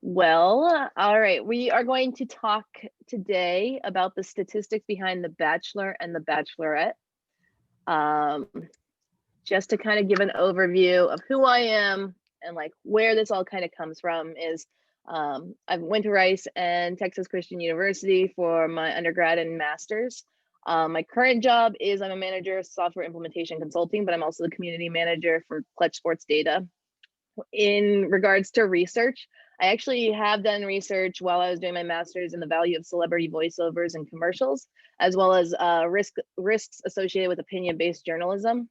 All right. We are going to talk today about the statistics behind the Bachelor and the Bachelorette. Um, just to kind of give an overview of who I am and like where this all kind of comes from is I went to Rice and Texas Christian University for my undergrad and master's. My current job is I'm a manager of software implementation consulting, but I'm also the community manager for Clutch Sports Data. In regards to research, I actually have done research while I was doing my master's in the value of celebrity voiceovers and commercials, as well as risks associated with opinion-based journalism.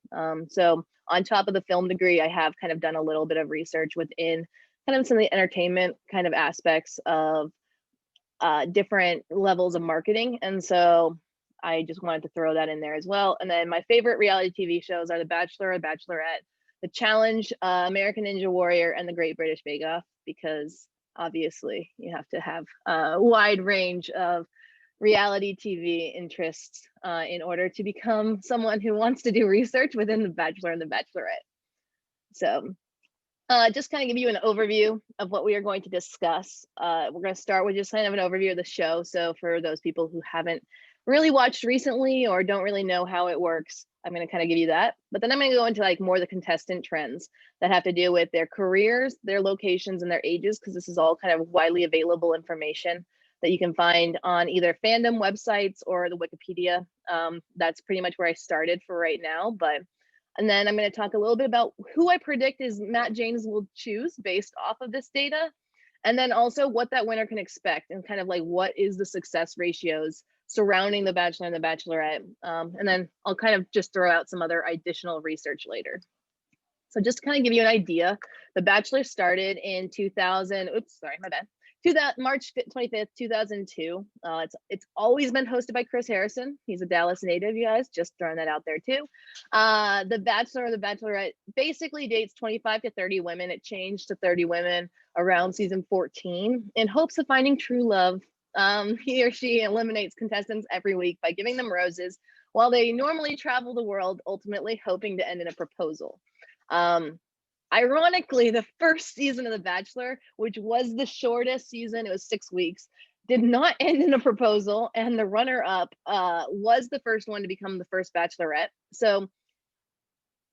So on top of the film degree, I have kind of done a little bit of research within kind of some of the entertainment kind of aspects of different levels of marketing. And so I just wanted to throw that in there as well. And then my favorite reality TV shows are The Bachelor and Bachelorette, The Challenge, American Ninja Warrior, and The Great British Bake Off, because obviously you have to have a wide range of reality TV interests in order to become someone who wants to do research within The Bachelor and the Bachelorette. So just kind of give you an overview of what we are going to discuss. We're going to start with just kind of an overview of the show. So for those people who haven't really watched recently or don't really know how it works, I'm going to kind of give you that. But then I'm going to go into like more the contestant trends that have to do with their careers, their locations, and their ages, because this is all kind of widely available information that you can find on either fandom websites or the Wikipedia. That's pretty much where I started for right now. And then I'm going to talk a little bit about who I predict is Matt James will choose based off of this data. And then also what that winner can expect and kind of like what is the success ratios surrounding the Bachelor and the Bachelorette. And then I'll kind of just throw out some other additional research later. So just to kind of give you an idea, The Bachelor started in 2000, March 25th, 2002. It's always been hosted by Chris Harrison. He's a Dallas native, you guys, just throwing that out there too. The Bachelor or the Bachelorette basically dates 25 to 30 women. It changed to 30 women around season 14 in hopes of finding true love. He or she eliminates contestants every week by giving them roses while they normally travel the world, ultimately hoping to end in a proposal. Ironically, the first season of The Bachelor, which was the shortest season, it was 6 weeks, did not end in a proposal, and the runner-up was the first one to become the first Bachelorette. So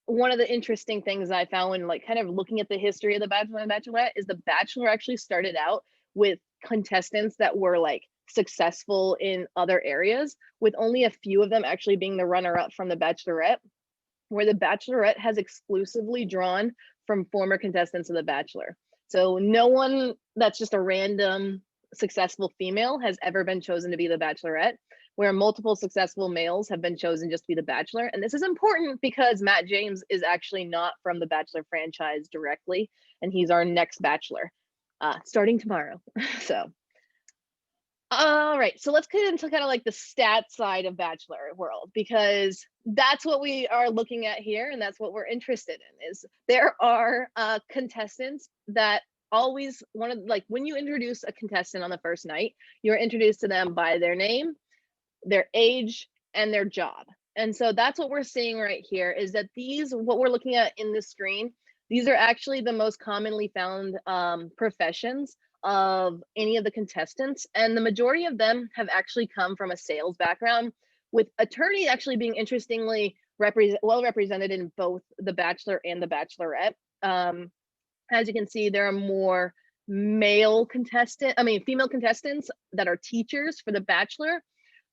one of the interesting things I found when like kind of looking at the history of The Bachelor and Bachelorette is The Bachelor actually started out with contestants that were like successful in other areas, with only a few of them actually being the runner-up from The Bachelorette, where The Bachelorette has exclusively drawn from former contestants of The Bachelor. So no one that's just a random successful female has ever been chosen to be the Bachelorette, where multiple successful males have been chosen just to be the Bachelor. And this is important because Matt James is actually not from the Bachelor franchise directly, and he's our next Bachelor starting tomorrow. So all right, so let's get into kind of like the stat side of Bachelor world, because that's what we are looking at here, and that's what we're interested in. Is there are contestants that always want to, like, when you introduce a contestant on the first night, you're introduced to them by their name, their age, and their job. And so that's what we're seeing right here, is that what we're looking at in the screen, these are actually the most commonly found professions of any of the contestants, and the majority of them have actually come from a sales background, with attorney actually being interestingly well represented in both The Bachelor and The Bachelorette. As you can see, there are more female contestants that are teachers for The Bachelor,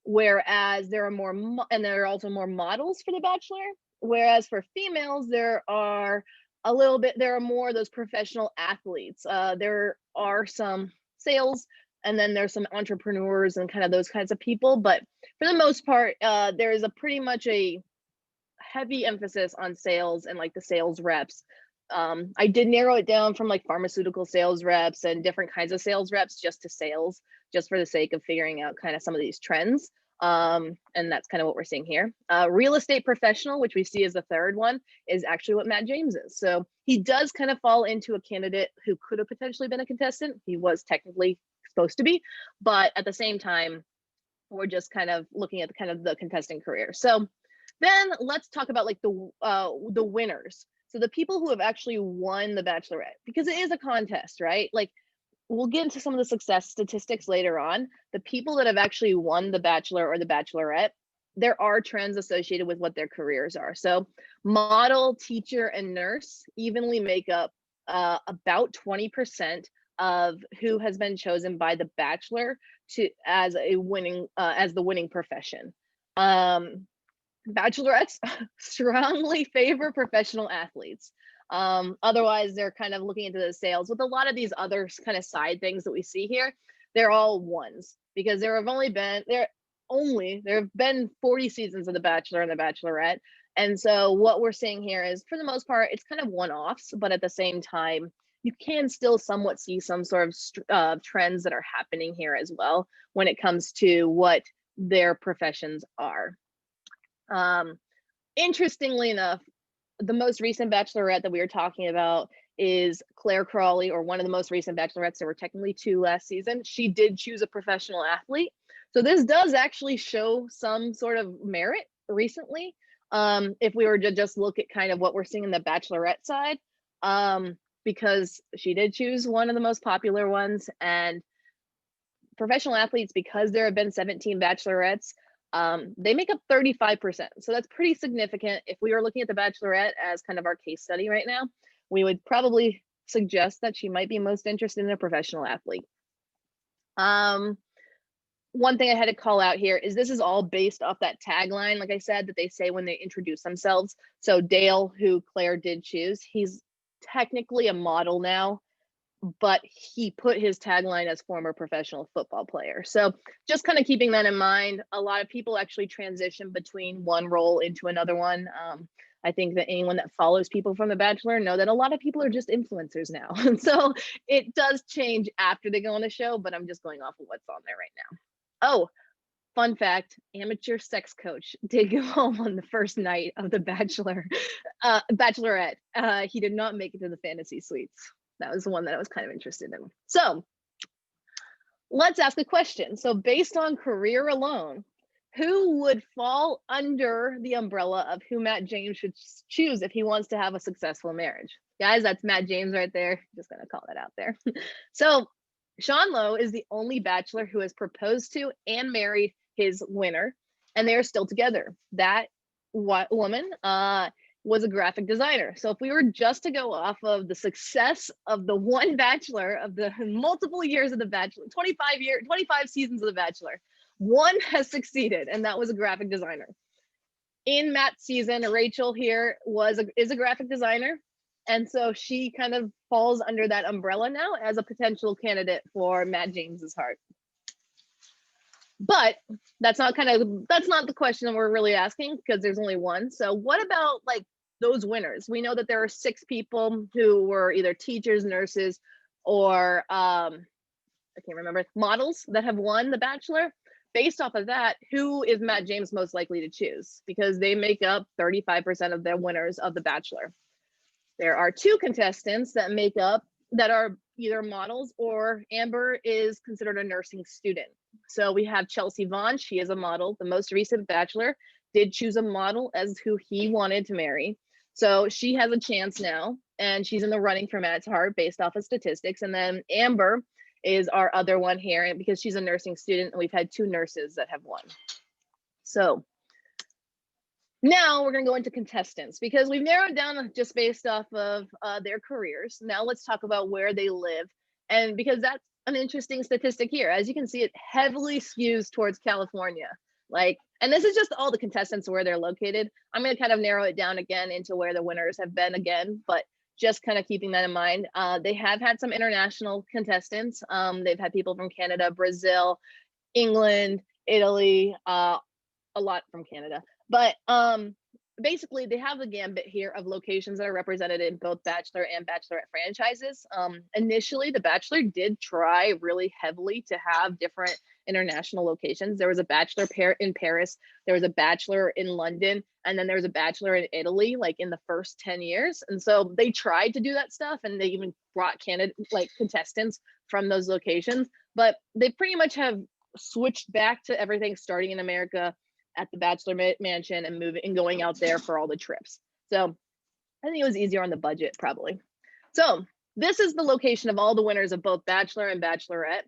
whereas there are also more models for The Bachelor, whereas for females there are more of those professional athletes. There are some sales, and then there's some entrepreneurs and kind of those kinds of people. But for the most part, there is pretty much a heavy emphasis on sales and like the sales reps. I did narrow it down from like pharmaceutical sales reps and different kinds of sales reps just to sales, just for the sake of figuring out kind of some of these trends. And that's kind of what we're seeing here. Real estate professional, which we see as the third one, is actually what Matt James is. So he does kind of fall into a candidate who could have potentially been a contestant. He was technically supposed to be, but at the same time, we're just kind of looking at the contestant career. So then let's talk about like the winners. So the people who have actually won the Bachelorette, because it is a contest, right? Like we'll get into some of the success statistics later on. The people that have actually won the Bachelor or the Bachelorette, there are trends associated with what their careers are. So model, teacher, and nurse evenly make up about 20% of who has been chosen by the Bachelor to as a winning as the winning profession. Bachelorettes strongly favor professional athletes. Otherwise, they're kind of looking into the sales. With a lot of these other kind of side things that we see here, they're all ones because there have been 40 seasons of The Bachelor and The Bachelorette. And so what we're seeing here is, for the most part, it's kind of one-offs, but at the same time, you can still somewhat see some sort of trends that are happening here as well when it comes to what their professions are. Interestingly enough, the most recent Bachelorette that we were talking about is Claire Crawley, or one of the most recent Bachelorettes. There were technically 2 last season. She did choose a professional athlete. So this does actually show some sort of merit recently. If we were to just look at kind of what we're seeing in the Bachelorette side, because she did choose one of the most popular ones, and professional athletes, because there have been 17 Bachelorettes, they make up 35%. So that's pretty significant. If we were looking at the Bachelorette as kind of our case study right now, we would probably suggest that she might be most interested in a professional athlete. One thing I had to call out here is this is all based off that tagline, like I said, that they say when they introduce themselves. So Dale, who Claire did choose, he's technically a model now, but he put his tagline as former professional football player. So just kind of keeping that in mind. A lot of people actually transition between one role into another one. I think that anyone that follows people from The Bachelor know that a lot of people are just influencers now. And so it does change after they go on the show, but I'm just going off of what's on there right now. Oh, fun fact, amateur sex coach did go home on the first night of the Bachelorette. He did not make it to the fantasy suites. That was the one that I was kind of interested in. So let's ask a question. So based on career alone, who would fall under the umbrella of who Matt James should choose if he wants to have a successful marriage? Guys, that's Matt James right there. Just gonna call that out there. So Sean Lowe is the only Bachelor who has proposed to and married his winner, and they are still together. That woman was a graphic designer. So if we were just to go off of the success of the one Bachelor of the multiple years of the Bachelor, 25 seasons of the Bachelor, one has succeeded, and that was a graphic designer. In Matt's season, Rachel here is a graphic designer. And so she kind of falls under that umbrella now as a potential candidate for Matt James's heart. But that's not the question we're really asking, because there's only one. So what about like those winners? We know that there are 6 people who were either teachers, nurses, or I can't remember, models that have won The Bachelor. Based off of that, who is Matt James most likely to choose? Because they make up 35% of the winners of The Bachelor. There are 2 contestants that are either models, or Amber is considered a nursing student. So we have Chelsea Vaughn. She is a model. The most recent Bachelor did choose a model as who he wanted to marry. So she has a chance now, and she's in the running for Matt's heart based off of statistics. And then Amber is our other one here, and because she's a nursing student, and we've had 2 nurses that have won. So now we're going to go into contestants, because we've narrowed down just based off of their careers. Now let's talk about where they live. And because that's an interesting statistic here. As you can see, it heavily skews towards California. And this is just all the contestants where they're located. I'm going to kind of narrow it down again into where the winners have been again, but just kind of keeping that in mind. They have had some international contestants. They've had people from Canada, Brazil, England, Italy, a lot from Canada. But basically, they have the gambit here of locations that are represented in both Bachelor and Bachelorette franchises. Initially, The Bachelor did try really heavily to have different international locations. There was a Bachelor in Paris, there was a Bachelor in London, and then there was a Bachelor in Italy, like in the first 10 years. And so they tried to do that stuff, and they even brought contestants from those locations. But they pretty much have switched back to everything starting in America at the Bachelor Mansion and going out there for all the trips. So I think it was easier on the budget, probably. So this is the location of all the winners of both Bachelor and Bachelorette.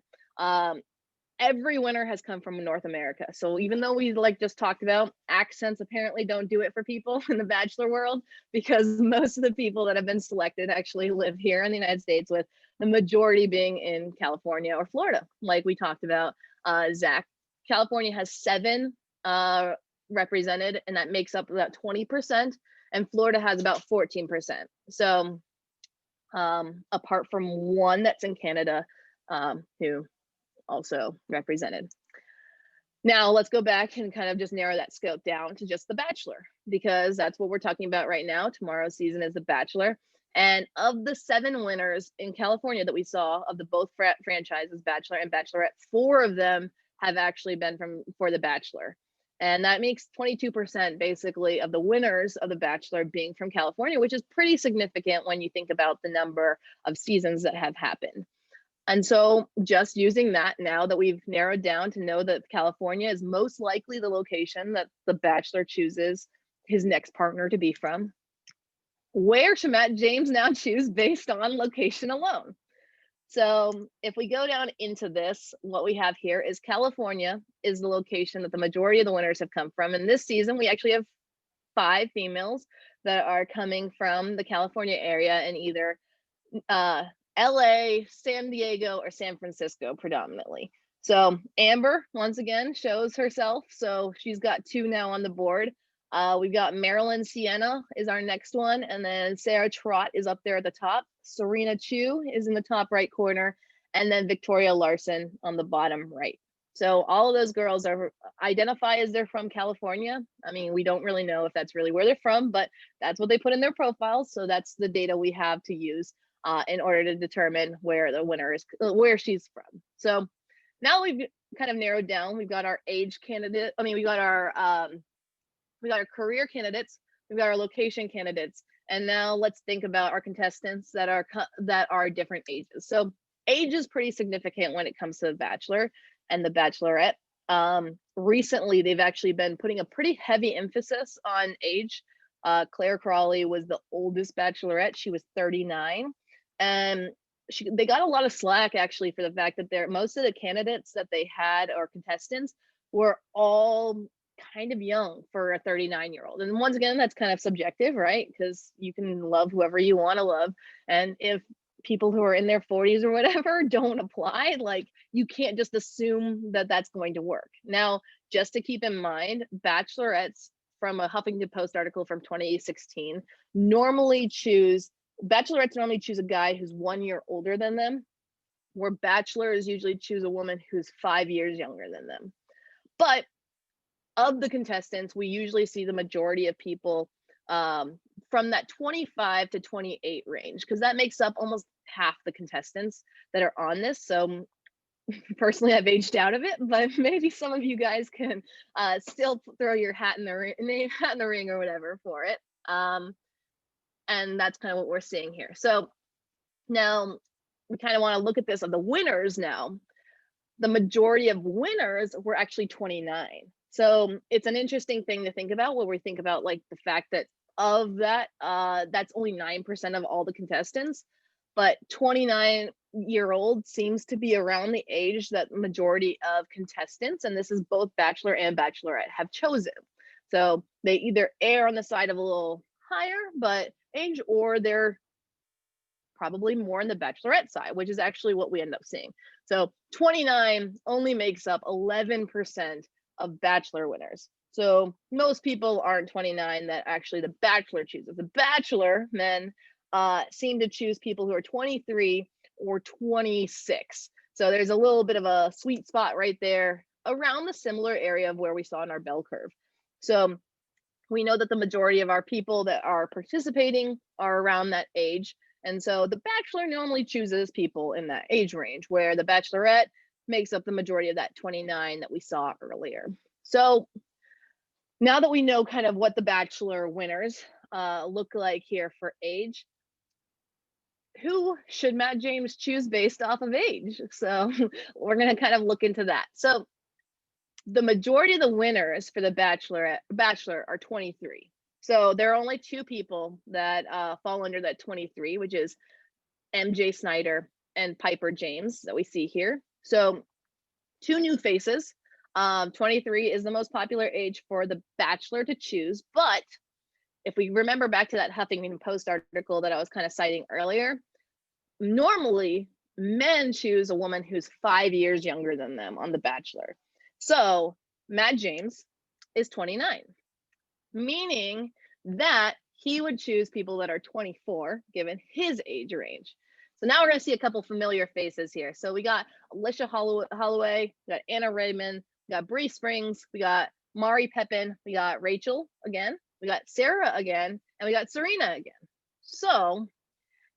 Every winner has come from North America. So even though we like just talked about, accents apparently don't do it for people in the Bachelor world, because most of the people that have been selected actually live here in the United States, with the majority being in California or Florida, like we talked about. Zach, California has 7 represented, and that makes up about 20%, and Florida has about 14%. So apart from one that's in Canada, who also represented. Now let's go back and kind of just narrow that scope down to just the Bachelor, because that's what we're talking about right now. Tomorrow's season is the Bachelor. And of the 7 winners in California that we saw of the both franchises, Bachelor and Bachelorette, 4 of them have actually been for the Bachelor. And that makes 22% basically of the winners of the Bachelor being from California, which is pretty significant when you think about the number of seasons that have happened. And so just using that, now that we've narrowed down to know that California is most likely the location that the Bachelor chooses his next partner to be from, where should Matt James now choose based on location alone? So if we go down into this, what we have here is California is the location that the majority of the winners have come from. And this season, we actually have 5 females that are coming from the California area in either LA, San Diego, or San Francisco predominantly. So Amber, once again, shows herself. So she's got 2 now on the board. We've got Marilyn Sienna is our next one. And then Sarah Trott is up there at the top. Serena Chu is in the top right corner. And then Victoria Larson on the bottom right. So all of those girls identify as they're from California. I mean, we don't really know if that's really where they're from, but that's what they put in their profiles. So that's the data we have to use in order to determine where the winner is, where she's from. So now we've kind of narrowed down. We've got our age candidate. I mean, we got our career candidates. We've got our location candidates. And now let's think about our contestants that are different ages. So age is pretty significant when it comes to the Bachelor and the Bachelorette. Recently, they've actually been putting a pretty heavy emphasis on age. Claire Crawley was the oldest Bachelorette. She was 39. And they got a lot of slack actually for the fact that most of the candidates that they had, or contestants, were all kind of young for a 39-year-old. And once again, that's kind of subjective, right? Because you can love whoever you want to love. And if people who are in their 40s or whatever don't apply, like, you can't just assume that that's going to work. Now, just to keep in mind, Bachelorettes, from a Huffington Post article from 2016, Bachelorettes normally choose a guy who's 1 year older than them, where Bachelors usually choose a woman who's 5 years younger than them. But of the contestants, we usually see the majority of people from that 25 to 28 range, because that makes up almost half the contestants that are on this. So personally, I've aged out of it, but maybe some of you guys can still throw your hat in the ring or whatever for it. And that's kind of what we're seeing here. So now we kind of want to look at this of the winners now. The majority of winners were actually 29. So it's an interesting thing to think about when we think about like the fact that of that, that's only 9% of all the contestants, but 29-year-old seems to be around the age that the majority of contestants, and this is both Bachelor and Bachelorette, have chosen. So they either err on the side of a little higher but age, or they're probably more on the Bachelorette side, which is actually what we end up seeing. So 29 only makes up 11% of Bachelor winners. So most people aren't 29 that actually the Bachelor chooses. The Bachelor men seem to choose people who are 23 or 26. So there's a little bit of a sweet spot right there around the similar area of where we saw in our bell curve. So we know that the majority of our people that are participating are around that age. And so the Bachelor normally chooses people in that age range, where the Bachelorette makes up the majority of that 29 that we saw earlier. So now that we know kind of what the Bachelor winners look like here for age, who should Matt James choose based off of age? So we're going to kind of look into that. So the majority of the winners for the Bachelor are 23. So there are only 2 people that fall under that 23, which is MJ Snyder and Piper James that we see here. So 2 new faces. 23 is the most popular age for the Bachelor to choose, but if we remember back to that Huffington Post article that I was kind of citing earlier, normally men choose a woman who's 5 years younger than them on The Bachelor. So Matt James is 29, meaning that he would choose people that are 24, given his age range. So now we're going to see a couple familiar faces here. So we got Alicia Holloway, we got Anna Raymond, we got Bree Springs, we got Mari Pepin, we got Rachel again, we got Sarah again, and we got Serena again. So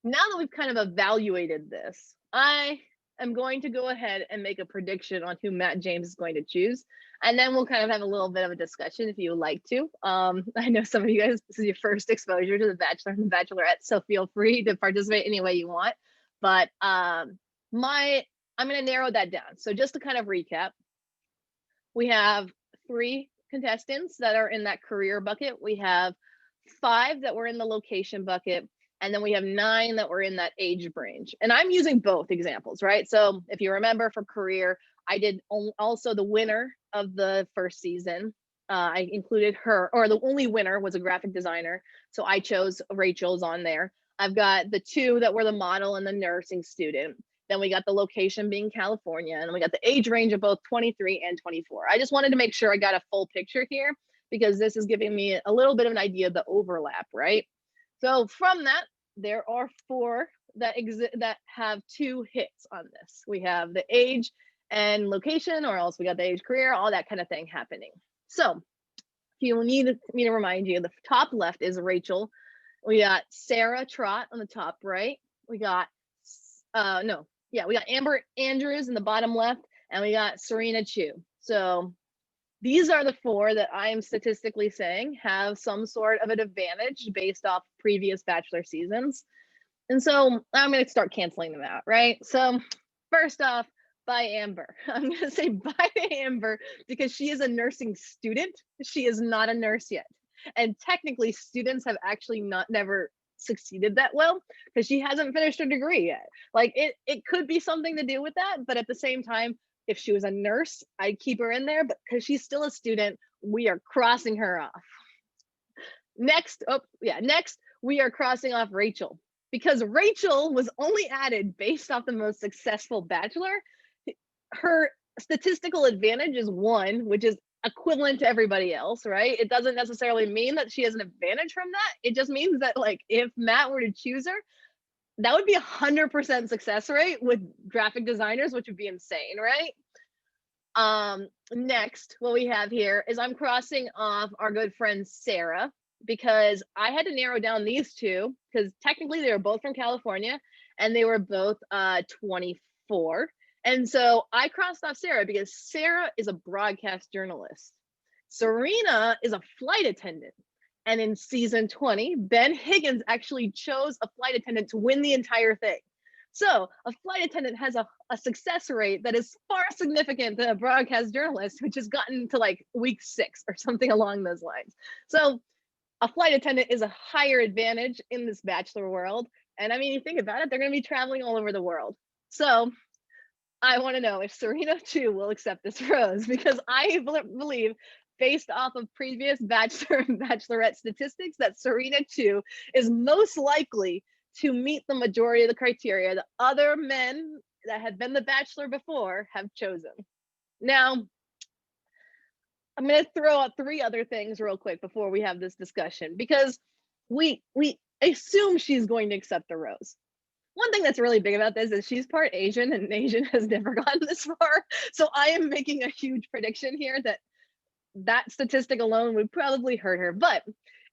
now that we've kind of evaluated this, I am going to go ahead and make a prediction on who Matt James is going to choose. And then we'll kind of have a little bit of a discussion if you would like to. I know some of you guys, this is your first exposure to The Bachelor and The Bachelorette, so feel free to participate any way you want. But I'm going to narrow that down. So just to kind of recap, we have 3 contestants that are in that career bucket. We have 5 that were in the location bucket. And then we have 9 that were in that age range. And I'm using both examples, right? So if you remember for career, I did also the winner of the first season. I included her, or the only winner was a graphic designer. So I chose Rachel's on there. I've got the 2 that were the model and the nursing student. Then we got the location being California, and we got the age range of both 23 and 24. I just wanted to make sure I got a full picture here because this is giving me a little bit of an idea of the overlap, right? So from that, there are 4 that have 2 hits on this. We have the age and location, or else we got the age, career, all that kind of thing happening. So if you need me to remind you, the top left is Rachel. We got Sarah Trott on the top right. We got we got Amber Andrews in the bottom left, and we got Serena Chu. So these are the 4 that I am statistically saying have some sort of an advantage based off previous Bachelor seasons. And so I'm going to start canceling them out, right? So first off, by Amber. I'm going to say bye to Amber because she is a nursing student. She is not a nurse yet. And technically, students have actually never succeeded that well because she hasn't finished her degree yet. Like it could be something to do with that, but at the same time, if she was a nurse, I'd keep her in there, but because she's still a student, we are crossing her off. Next, we are crossing off Rachel because Rachel was only added based off the most successful Bachelor. Her statistical advantage is 1, which is equivalent to everybody else, right? It doesn't necessarily mean that she has an advantage from that. It just means that, like, if Matt were to choose her, that would be 100% success rate with graphic designers, which would be insane, right? Next, what we have here is I'm crossing off our good friend Sarah because I had to narrow down these 2 because technically they were both from California and they were both 24. And so I crossed off Sarah because Sarah is a broadcast journalist. Serena is a flight attendant. And in season 20, Ben Higgins actually chose a flight attendant to win the entire thing. So a flight attendant has a success rate that is far significant than a broadcast journalist, which has gotten to like week 6 or something along those lines. So a flight attendant is a higher advantage in this Bachelor world. And I mean, you think about it, they're going to be traveling all over the world. So I want to know if Serena Chu will accept this rose because I believe, based off of previous Bachelor and Bachelorette statistics, that Serena Chu is most likely to meet the majority of the criteria that other men that have been the Bachelor before have chosen. Now, I'm going to throw out 3 other things real quick before we have this discussion because we assume she's going to accept the rose. One thing that's really big about this is she's part Asian, and Asian has never gotten this far. So I am making a huge prediction here that statistic alone would probably hurt her. But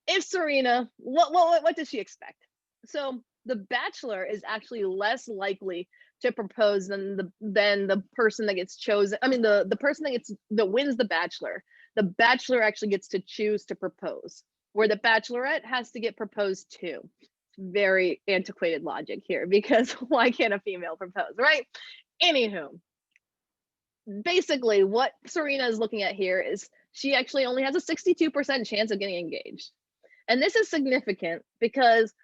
if Serena, what does she expect? So the Bachelor is actually less likely to propose than the person that gets chosen. I mean, the person that wins the Bachelor. The Bachelor actually gets to choose to propose, where the Bachelorette has to get proposed to. Very antiquated logic here because why can't a female propose, right? Anywho, basically what Serena is looking at here is she actually only has a 62% chance of getting engaged. And this is significant because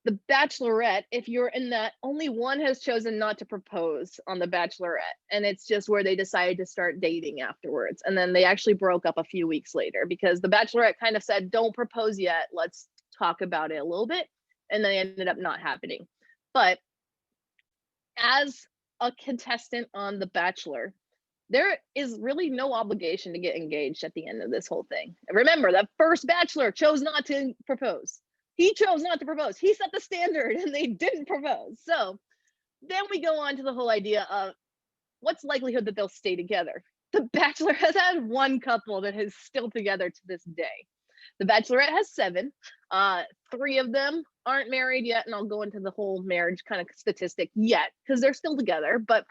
the Bachelorette, if you're in that, only one has chosen not to propose on the Bachelorette. And it's just where they decided to start dating afterwards. And then they actually broke up a few weeks later because the Bachelorette kind of said, don't propose yet. Let's talk about it a little bit. And then it ended up not happening. But as a contestant on The Bachelor, there is really no obligation to get engaged at the end of this whole thing. And remember, that first Bachelor chose not to propose. He chose not to propose. He set the standard and they didn't propose. So then we go on to the whole idea of what's the likelihood that they'll stay together. The Bachelor has had one couple that is still together to this day. The Bachelorette has 7. 3 of them aren't married yet, and I'll go into the whole marriage kind of statistic yet because they're still together. But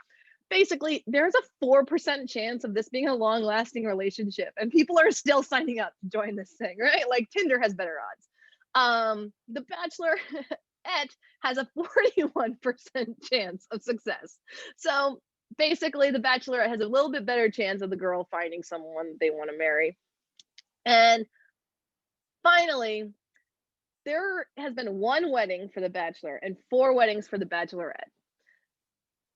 basically, there's a 4% chance of this being a long-lasting relationship, and people are still signing up to join this thing, right? Like Tinder has better odds. The Bachelorette has a 41% chance of success. So basically, the Bachelorette has a little bit better chance of the girl finding someone they want to marry. And finally, there has been 1 wedding for the Bachelor and 4 weddings for the Bachelorette.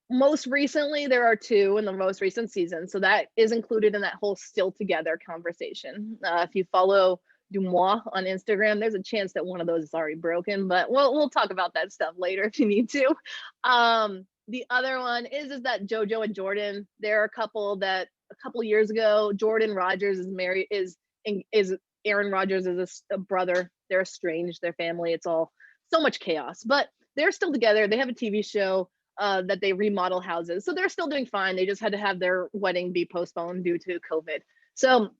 Most recently, there are 2 in the most recent season. So that is included in that whole still together conversation. If you follow Dumois on Instagram, there's a chance that one of those is already broken, but we'll talk about that stuff later if you need to. The other one is that JoJo and Jordan, they're a couple that a couple years ago, Jordan Rogers is married, is Aaron Rodgers is a brother. They're estranged, their family, it's all so much chaos, but they're still together. They have a TV show that they remodel houses. So they're still doing fine. They just had to have their wedding be postponed due to COVID. So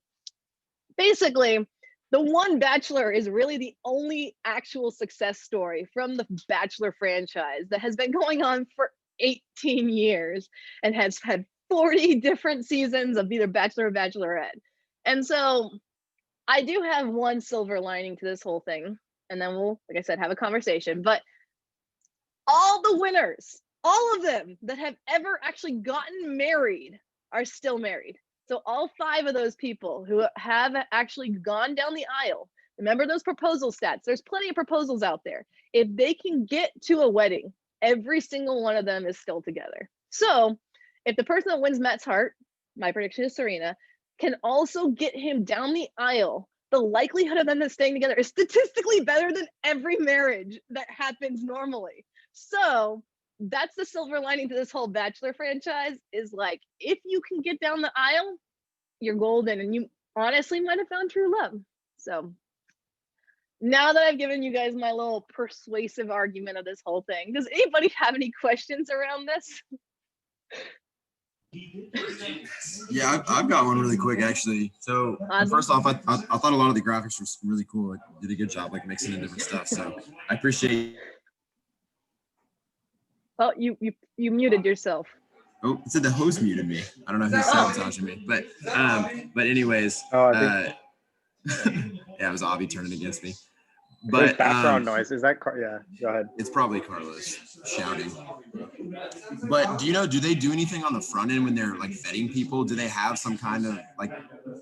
basically, the one Bachelor is really the only actual success story from the Bachelor franchise that has been going on for 18 years and has had 40 different seasons of either Bachelor or Bachelorette. And so I do have one silver lining to this whole thing. And then we'll, like I said, have a conversation. But all the winners, all of them that have ever actually gotten married are still married. So all 5 of those people who have actually gone down the aisle, remember those proposal stats, there's plenty of proposals out there. If they can get to a wedding, every single one of them is still together. So if the person that wins Matt's heart, my prediction is Serena, can also get him down the aisle, the likelihood of them staying together is statistically better than every marriage that happens normally. So that's the silver lining to this whole Bachelor franchise, is like, if you can get down the aisle, you're golden, and you honestly might have found true love. So now that I've given you guys my little persuasive argument of this whole thing, does anybody have any questions around this? Yeah, I've got one really quick actually. So Awesome. First off, I thought a lot of the graphics were really cool. Like, did a good job like mixing in different stuff. So I appreciate. Oh, you muted yourself. Oh, it said the host muted me. I don't know if he's sabotaging me, but anyways, yeah, it was Avi turning against me. But there's background noise. Is that yeah? Go ahead. It's probably Carlos shouting. But do they do anything on the front end when they're like vetting people? Do they have some kind of like,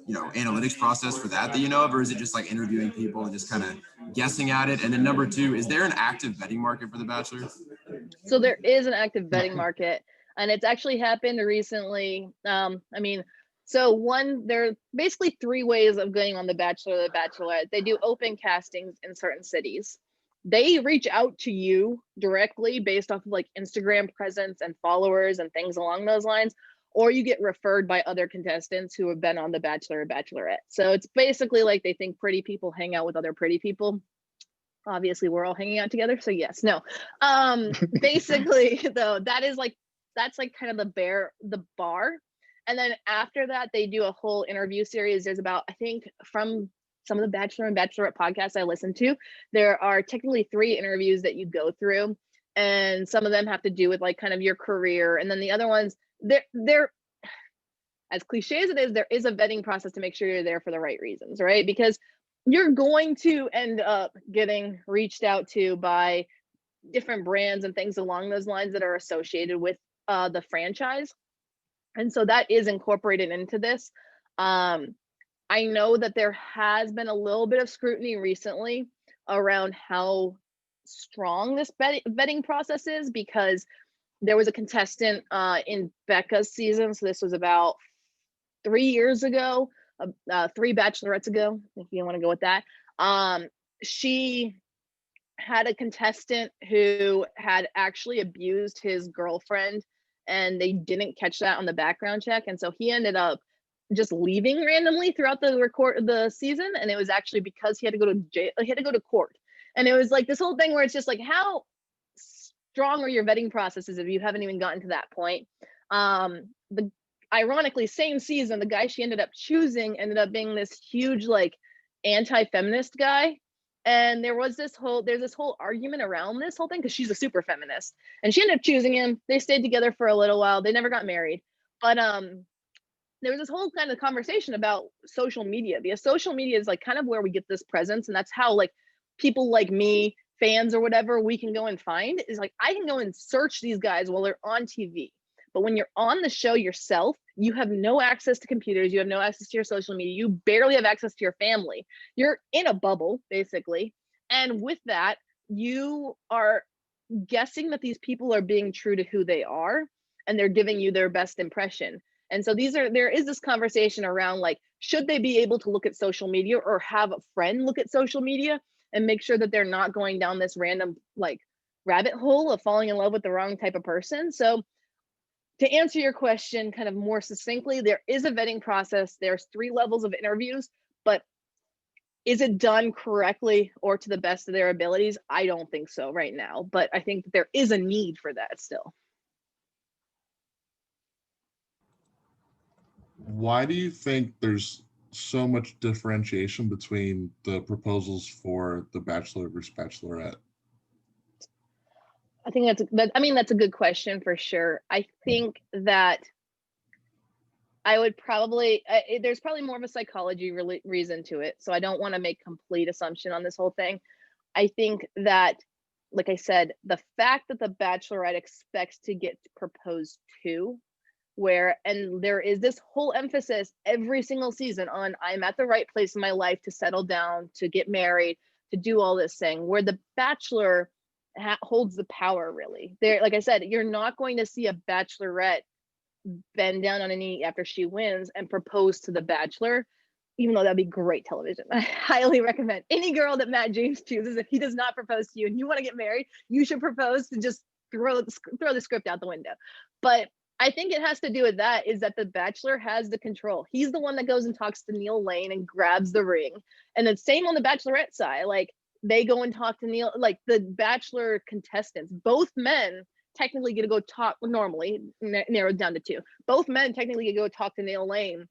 analytics process for that you know of, or is it just like interviewing people and just kind of guessing at it? And then number 2, is there an active betting market for The Bachelor? So there is an active betting market, and it's actually happened recently. So there are basically 3 ways of going on The Bachelor or The Bachelorette. They do open castings in certain cities. They reach out to you directly based off of like Instagram presence and followers and things along those lines, or you get referred by other contestants who have been on The Bachelor or Bachelorette. So it's basically like they think pretty people hang out with other pretty people. Obviously, we're all hanging out together, so yes, no. Basically, though, that's like kind of the bar. And then after that, they do a whole interview series. There's about, I think, from some of the Bachelor and Bachelorette podcasts I listen to, there are technically 3 interviews that you go through, and some of them have to do with like kind of your career, and then the other ones, they're as cliche as it is, there is a vetting process to make sure you're there for the right reasons, right? Because you're going to end up getting reached out to by different brands and things along those lines that are associated with the franchise. And so that is incorporated into this. I know that there has been a little bit of scrutiny recently around how strong this vetting process is, because there was a contestant in Becca's season. So this was about 3 years ago, 3 bachelorettes ago, if you want to go with that. She had a contestant who had actually abused his girlfriend, and they didn't catch that on the background check. And so he ended up just leaving randomly throughout the season. And it was actually because he had to go to jail, he had to go to court. And it was like this whole thing where it's just like, how strong are your vetting processes if you haven't even gotten to that point? Ironically, same season, the guy she ended up choosing ended up being this huge like anti-feminist guy. And there's this whole argument around this whole thing, because she's a super feminist, and she ended up choosing him. They stayed together for a little while. They never got married. But there was this whole kind of conversation about social media, because social media is like kind of where we get this presence. And that's how like people like me, fans or whatever, we can go and find, is like, I can go and search these guys while they're on TV. But when you're on the show yourself, you have no access to computers. You have no access to your social media. You barely have access to your family. You're in a bubble, basically. And with that, you are guessing that these people are being true to who they are, and they're giving you their best impression. And so there is this conversation around like, should they be able to look at social media, or have a friend look at social media and make sure that they're not going down this random like rabbit hole of falling in love with the wrong type of person? So to answer your question kind of more succinctly, there is a vetting process. There's 3 levels of interviews, but is it done correctly or to the best of their abilities? I don't think so right now, but I think there is a need for that still. Why do you think there's so much differentiation between the proposals for the Bachelor versus Bachelorette? I think that's a good question for sure. I think that I would probably, there's probably more of a psychology reason to it. So I don't want to make complete assumption on this whole thing. I think that, like I said, the fact that the Bachelorette expects to get proposed to, and there is this whole emphasis every single season on, I'm at the right place in my life to settle down, to get married, to do all this thing, where the Bachelor holds the power really. There, like I said, you're not going to see a Bachelorette bend down on a knee after she wins and propose to the Bachelor, even though that'd be great television. I highly recommend any girl that Matt James chooses, if he does not propose to you and you want to get married, you should propose to just throw the script out the window. But I think it has to do with that, is that the Bachelor has the control. He's the one that goes and talks to Neil Lane and grabs the ring. And the same on the Bachelorette side. Like, they go and talk to Neil, like the Bachelor contestants, both men technically get to go talk, normally narrowed down to 2. Both men technically get to go talk to Neil Lane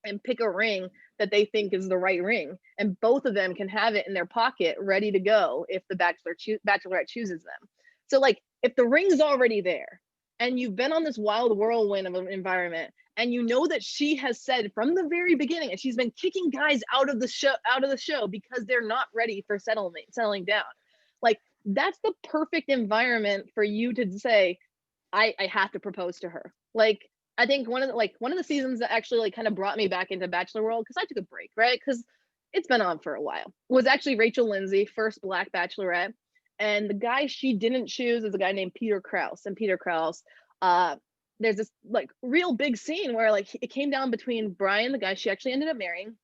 and pick a ring that they think is the right ring. And both of them can have it in their pocket ready to go if the Bachelorette chooses them. So like, if the ring's already there and you've been on this wild whirlwind of an environment, and you know that she has said from the very beginning, and she's been kicking guys out of the show because they're not ready for settling down. Like, that's the perfect environment for you to say, I have to propose to her. Like, I think one of the seasons that actually like kind of brought me back into Bachelor world, because I took a break, right? Because it's been on for a while, was actually Rachel Lindsay, first Black Bachelorette. And the guy she didn't choose is a guy named Peter Krause. And Peter Krause, there's this like real big scene where like it came down between Brian, the guy she actually ended up marrying,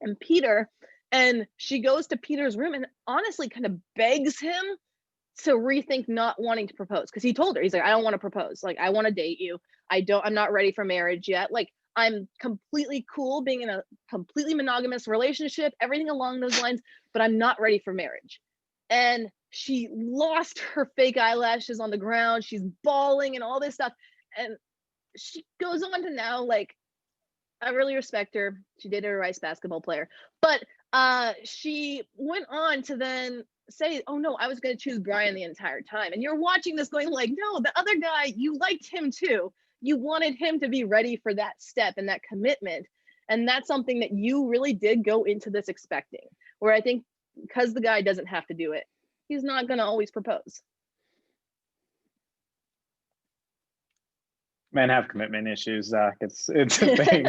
and Peter. And she goes to Peter's room and honestly kind of begs him to rethink not wanting to propose. Because he told her, he's like, I don't want to propose. Like, I want to date you. I'm not ready for marriage yet. Like, I'm completely cool being in a completely monogamous relationship, everything along those lines, but I'm not ready for marriage. And she lost her fake eyelashes on the ground. She's bawling and all this stuff. And she goes on to now, like, I really respect her. She dated a Rice basketball player, but she went on to then say, oh no, I was going to choose Brian the entire time. And you're watching this going like, no, the other guy, you liked him too. You wanted him to be ready for that step and that commitment. And that's something that you really did go into this expecting, where I think because the guy doesn't have to do it, he's not going to always propose. Men have commitment issues, Zach. It's a thing.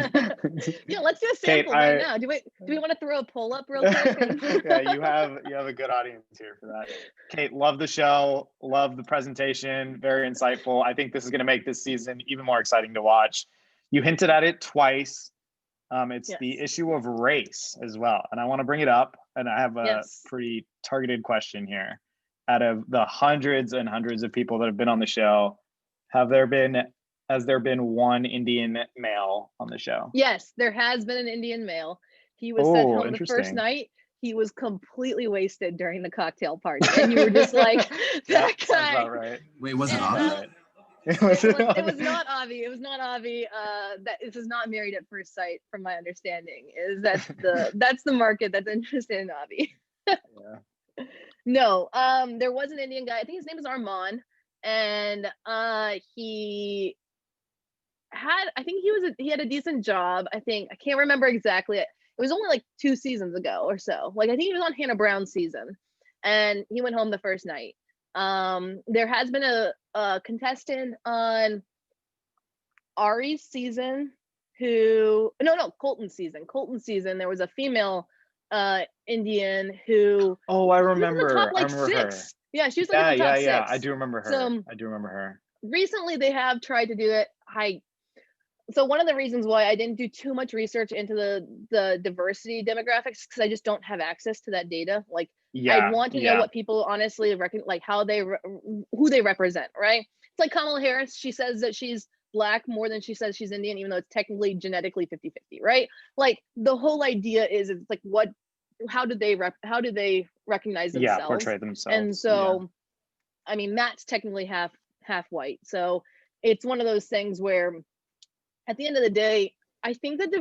Yeah, let's do a Kait, sample right now. Do we want to throw a poll up real quick? Yeah, you have a good audience here for that. Kait, love the show, love the presentation, very insightful. I think this is going to make this season even more exciting to watch. You hinted at it twice. It's Yes. the issue of race as well, and I want to bring it up. And I have a Yes. pretty targeted question here. Out of the hundreds and hundreds of people that have been on the show, has there been one Indian male on the show? Yes, there has been an Indian male. He was sent home the first interesting. night. He was completely wasted during the cocktail party, and you were just like, Yeah, that sounds guy. about right. Wait, was it And, Avi? Right. It was not Avi. It was not Avi. That this is not Married at First Sight, from my understanding. That's the market that's interested in Avi. Yeah. No, there was an Indian guy. I think his name is Arman, and he had a decent job. I can't remember exactly. It was only like 2 seasons ago or so. Like I think he was on Hannah Brown's season, and he went home the first night. There has been a contestant on Ari's season Colton's season. There was a female Indian who I she was in remember. the top, like, I remember 6. her. Yeah, she was like in the top 6. I do remember her. So, I do remember her. recently they have tried to do it. So one of the reasons why I didn't do too much research into the diversity demographics, because I just don't have access to that data. Like I want to know what people honestly like how who they represent, right? It's like Kamala Harris. She says that she's Black more than she says she's Indian, even though it's technically genetically 50-50, right? Like the whole idea is it's like how do they recognize themselves? Yeah, portray themselves. And so, I mean, Matt's technically half white. So it's one of those things where at the end of the day, I think that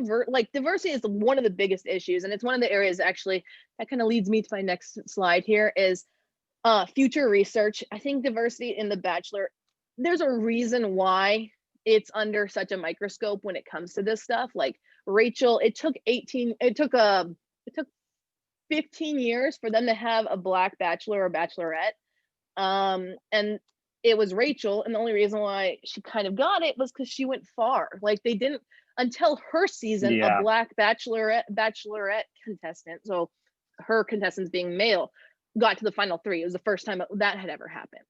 diversity is one of the biggest issues. And it's one of the areas actually that kind of leads me to my next slide here is future research. I think diversity in The Bachelor, there's a reason why it's under such a microscope when it comes to this stuff. Like Rachel, it took 15 years for them to have a Black bachelor or bachelorette. And it was Rachel, and the only reason why she kind of got it was because she went far. Like they didn't until her season, a Black bachelorette contestant, so her contestants being male, got to the final 3. It was the first time that had ever happened.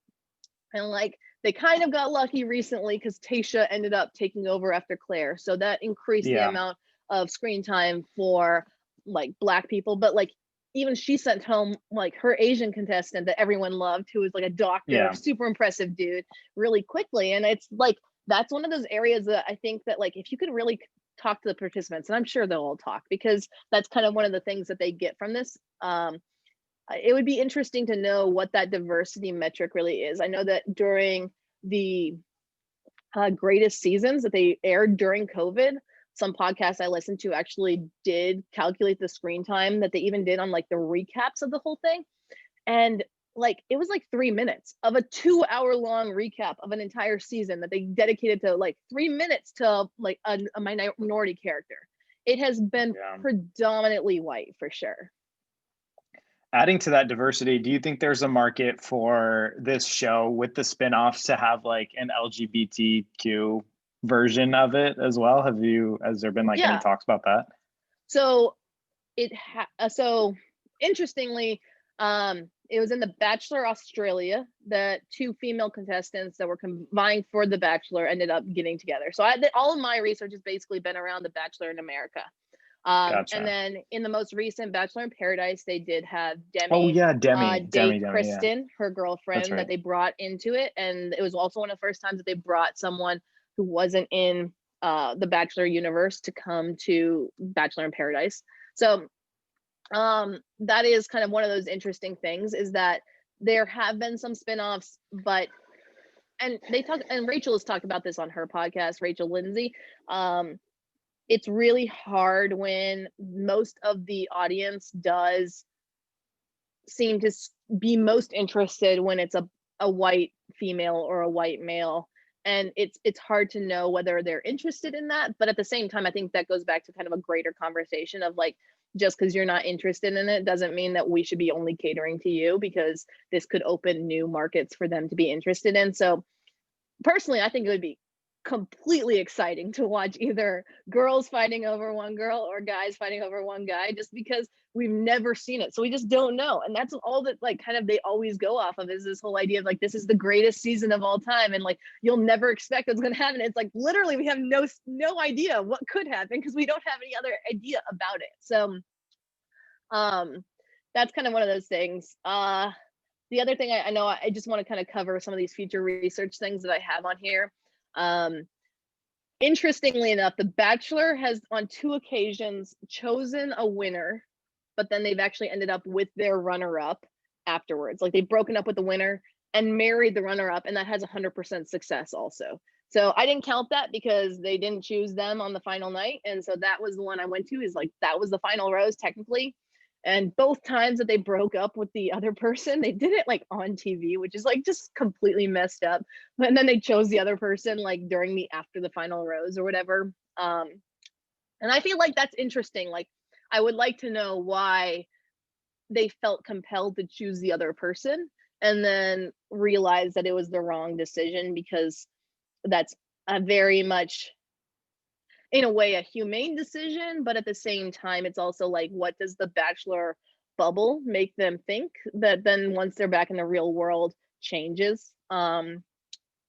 And like they kind of got lucky recently because Tayshia ended up taking over after Claire, so that increased the amount of screen time for like Black people. But like even she sent home like her Asian contestant that everyone loved, who was like a doctor, super impressive dude, really quickly. And it's like that's one of those areas that I think that like if you could really talk to the participants, and I'm sure they'll all talk because that's kind of one of the things that they get from this. It would be interesting to know what that diversity metric really is. I know that during the greatest seasons that they aired during COVID, some podcasts I listened to actually did calculate the screen time that they even did on like the recaps of the whole thing. And like, it was like 3 minutes of a 2-hour-long recap of an entire season that they dedicated to like 3 minutes to like a minority character. It has been predominantly white for sure. Adding to that diversity, do you think there's a market for this show with the spinoffs to have like an LGBTQ version of it as well? Has there been like any talks about that? So so interestingly, it was in The Bachelor Australia that 2 female contestants that were vying for The Bachelor ended up getting together. So all of my research has basically been around The Bachelor in America. Gotcha. And then in the most recent Bachelor in Paradise, they did have Demi. Demi Kristen, her girlfriend, that they brought into it. And it was also one of the first times that they brought someone who wasn't in the Bachelor universe to come to Bachelor in Paradise. So that is kind of one of those interesting things is that there have been some spinoffs, and Rachel has talked about this on her podcast, Rachel Lindsay. It's really hard when most of the audience does seem to be most interested when it's a white female or a white male. And it's hard to know whether they're interested in that. But at the same time, I think that goes back to kind of a greater conversation of like, just because you're not interested in it doesn't mean that we should be only catering to you, because this could open new markets for them to be interested in. So personally, I think it would be completely exciting to watch either girls fighting over one girl or guys fighting over one guy, just because we've never seen it. So we just don't know. And that's all that like kind of they always go off of, is this whole idea of like, this is the greatest season of all time. And like, you'll never expect what's going to happen. It's like, literally, we have no idea what could happen because we don't have any other idea about it. So that's kind of one of those things. The other thing I know, I just want to kind of cover some of these future research things that I have on here. Interestingly enough, The Bachelor has on 2 occasions chosen a winner, but then they've actually ended up with their runner-up afterwards. Like they've broken up with the winner and married the runner-up, and that has 100% success also. So I didn't count that because they didn't choose them on the final night. And so that was the one I went to, is like, that was the final rose technically. And both times that they broke up with the other person, they did it like on TV, which is like just completely messed up. And then they chose the other person like during after the final rose or whatever. And I feel like that's interesting. Like, I would like to know why they felt compelled to choose the other person and then realize that it was the wrong decision, because that's a very much, in a way, a humane decision, but at the same time, it's also like, what does the Bachelor bubble make them think that then once they're back in the real world changes? And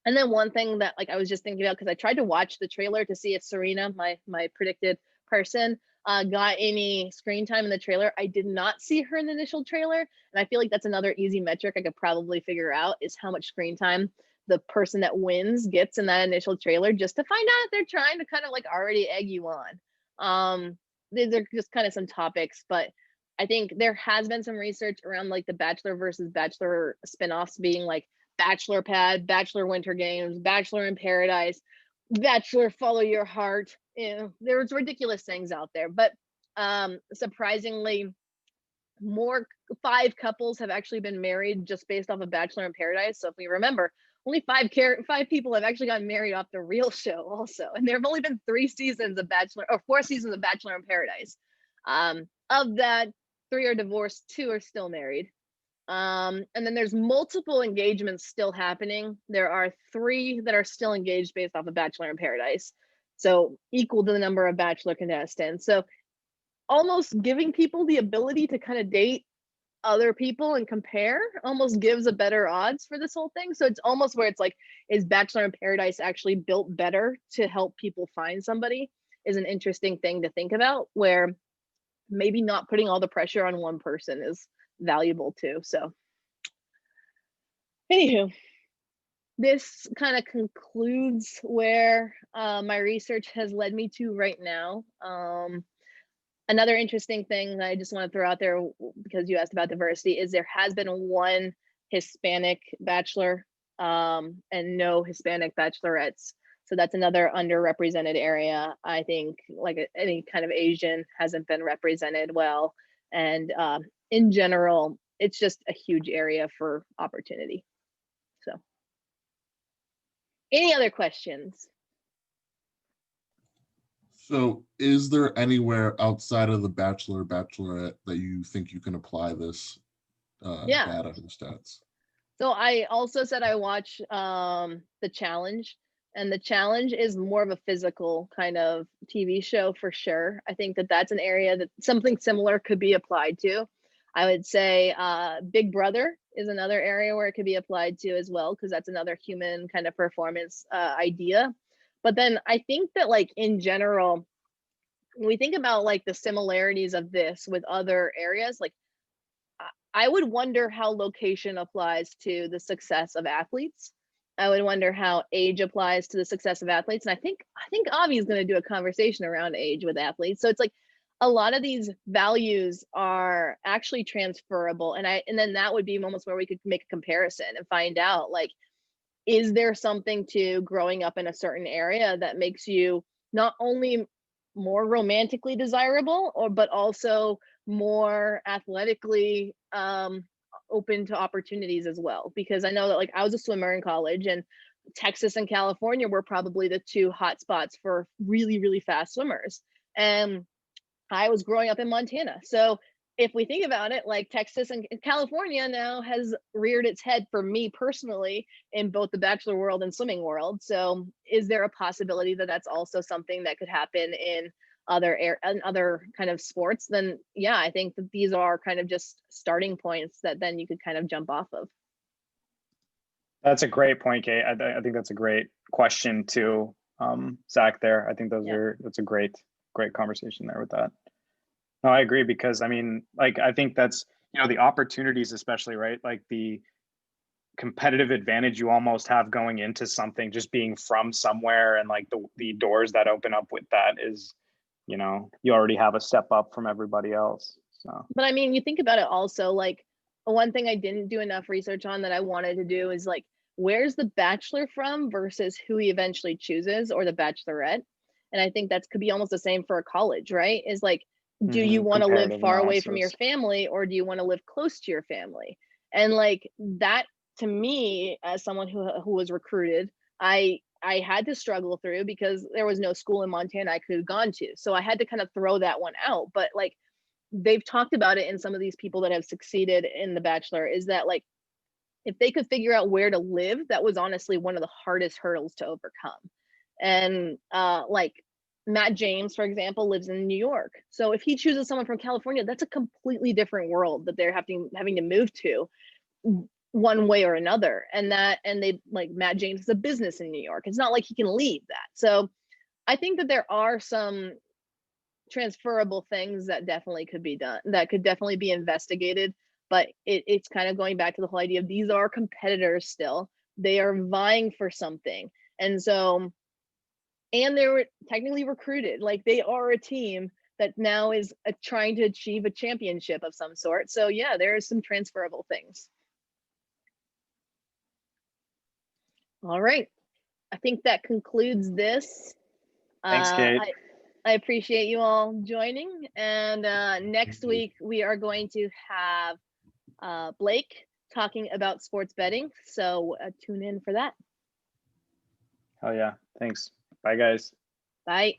then one thing that like I was just thinking about, because I tried to watch the trailer to see if Serena, my predicted person, got any screen time in the trailer. I did not see her in the initial trailer, and I feel like that's another easy metric I could probably figure out, is how much screen time the person that wins gets in that initial trailer, just to find out if they're trying to kind of like already egg you on. These are just kind of some topics, but I think there has been some research around like the Bachelor versus Bachelor spinoffs being like Bachelor Pad, Bachelor Winter Games, Bachelor in Paradise, Bachelor Follow Your Heart. You know, there's ridiculous things out there, but surprisingly, 5 couples have actually been married just based off of Bachelor in Paradise. So if we remember, only 5 people have actually gotten married off the real show also. And there have only been 3 seasons of Bachelor, or 4 seasons of Bachelor in Paradise. Of that, 3 are divorced, 2 are still married. And then there's multiple engagements still happening. There are 3 that are still engaged based off of Bachelor in Paradise. So equal to the number of Bachelor contestants. So almost giving people the ability to kind of date other people and compare almost gives a better odds for this whole thing. So it's almost where it's like, is Bachelor in Paradise actually built better to help people find somebody, is an interesting thing to think about, where maybe not putting all the pressure on one person is valuable too. So anywho, this kind of concludes where my research has led me to right now. Another interesting thing that I just want to throw out there, because you asked about diversity, is there has been 1 Hispanic bachelor and no Hispanic bachelorettes. So that's another underrepresented area. I think like any kind of Asian hasn't been represented well. And in general, it's just a huge area for opportunity. So any other questions? So is there anywhere outside of the Bachelor, Bachelorette that you think you can apply this data and stats? So I also said I watch The Challenge, and The Challenge is more of a physical kind of TV show for sure. I think that that's an area that something similar could be applied to. I would say Big Brother is another area where it could be applied to as well, because that's another human kind of performance idea. But then I think that like in general, when we think about like the similarities of this with other areas, like I would wonder how location applies to the success of athletes. I would wonder how age applies to the success of athletes. And I think Avi is going to do a conversation around age with athletes. So it's like a lot of these values are actually transferable. And then that would be almost where we could make a comparison and find out, like, is there something to growing up in a certain area that makes you not only more romantically desirable, but also more athletically open to opportunities as well? Because I know that like I was a swimmer in college, and Texas and California were probably the 2 hot spots for really, really fast swimmers. And I was growing up in Montana. So if we think about it, like Texas and California now has reared its head for me personally in both the bachelor world and swimming world. So is there a possibility that that's also something that could happen in other kind of sports? Then yeah, I think that these are kind of just starting points that then you could kind of jump off of. That's a great point, Kate. I think that's a great question too, Zach. There, I think that's a great conversation there with that. No, I agree, because I mean, like, I think that's, the opportunities, especially, right? Like the competitive advantage you almost have going into something, just being from somewhere, and like the doors that open up with that is, you already have a step up from everybody else. So, but I mean, you think about it also, like one thing I didn't do enough research on that I wanted to do is like, where's the bachelor from versus who he eventually chooses, or the bachelorette. And I think that could be almost the same for a college, right? Is like, do you want to live far away from your family, or do you want to live close to your family? And like that, to me, as someone who was recruited, I had to struggle through, because there was no school in Montana I could have gone to. So I had to kind of throw that one out. But like, they've talked about it in some of these people that have succeeded in The Bachelor, is that like, if they could figure out where to live, that was honestly one of the hardest hurdles to overcome. And like Matt James, for example, lives in New York. So if he chooses someone from California, that's a completely different world that they're having to move to one way or another. And they, like, Matt James has a business in New York. It's not like he can leave that. So I think that there are some transferable things that definitely could be done, that could definitely be investigated. But it's kind of going back to the whole idea of these are competitors still. They are vying for something. And so, and they were technically recruited, like they are a team that now is trying to achieve a championship of some sort. So yeah, there are some transferable things. All right, I think that concludes this. Thanks, Kate. I appreciate you all joining. And next week we are going to have Blake talking about sports betting. So tune in for that. Oh yeah, thanks. Bye guys. Bye.